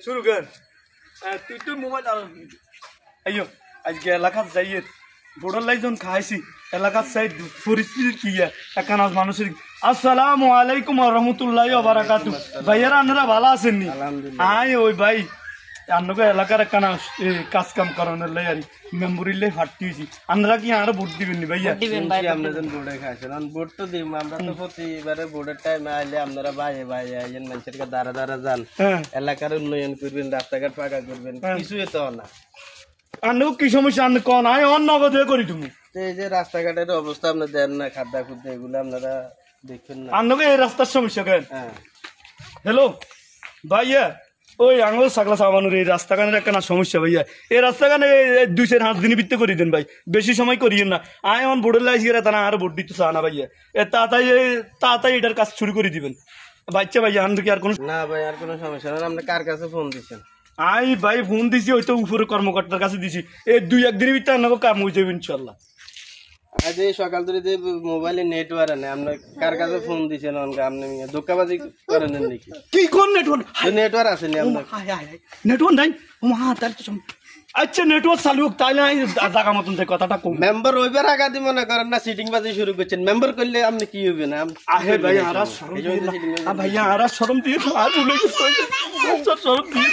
শুরু কর তুই তো মোবাইল আইয়ো আজকে এলাকার যাইয়ে বড় লাইজন খাইছি এলাকার সাইড পরিস্থিতি কি একানাজ মানুষের আসসালামু আলাইকুম ওয়া রাহমাতুল্লাহি ওয়া বারাকাতু ভাইয়ারা আপনারা ভালো আছেন নি আয় ওই ভাই আপনাকে এলাকার একখানা কাজ কাম করানোর লাই আর মেম্বরিলে ফাটতি হয়েছি আপনারা কি আর ভোট দিবেন নি ভাইয়া আপনাদের বোর্ডে খাইছেন ভোট তো দিব আমরা তো প্রতিবারে ভোটের টাইমে আইলে আপনারা বাইরে বাইরে আইয়েন মানুষের দ্বারা দ্বারা যান এলাকার উন্নয়ন করবেন রাস্তাঘাট পাকা করবেন কিছুই তো না আনু কি সমস্যা আন কোন আয় অন্য কথা করি তুমি এই যে রাস্তাঘাটের অবস্থা আপনি দেন না খাদ্দা খুদ্দা এগুলো আপনারা দেখেন না আনুকে এই রাস্তার সমস্যা কেন হ্যাঁ হ্যালো ভাইয়া ওই আঙুল সাকলা সাবানোর এই রাস্তাখানের একটা সমস্যা ভাইয়া এই রাস্তাখানে 2-5 দিনের ভিত্তি করে দেন ভাই বেশি সময় করিয়েন না আয় এমন ভোটের লাইছি তারা আরো ভোট দিতে চায় না ভাইয়া তাড়াতাড়ি এটার কাজ শুরু করে দিবেন বাচ্চা ভাইয়া আনন্দ কি আর কোনো না ভাই আর কোনো সমস্যা না আপনি কার কাছে ফোন দিচ্ছেন আই ভাই ফোন দিছি ওই তো উপরে কর্মকর্তার কাছে দিছি এই 2-1 দিনের ভিতরে আপনাকে কাম হয়ে যাবে ইনশাল্লাহ আজ এই সকাল ধরে যে মোবাইলে নেটওয়ার্ক নেই আপনি কার কাছে ফোন দিচ্ছেন আপনি ধোকাবাজি করেন নাকি কি কোন নেটওয়ার্ক নেটওয়ার্ক আছে নি আপনার নেটওয়ার্ক নাই তাহলে তো আচ্ছা নেটওয়ার্ক চালু হোক তাহলে জায়গা মতন যে কথাটা কম মেম্বার ওইবার আগাদি মনে করেন না সিটিং বাজি শুরু করছেন মেম্বার করলে আপনি কি হবে না আহে ভাই আরাস শরম ভাইয়া আরাস শরম দিয়ে আর ভুলে গেছি শরম দিয়ে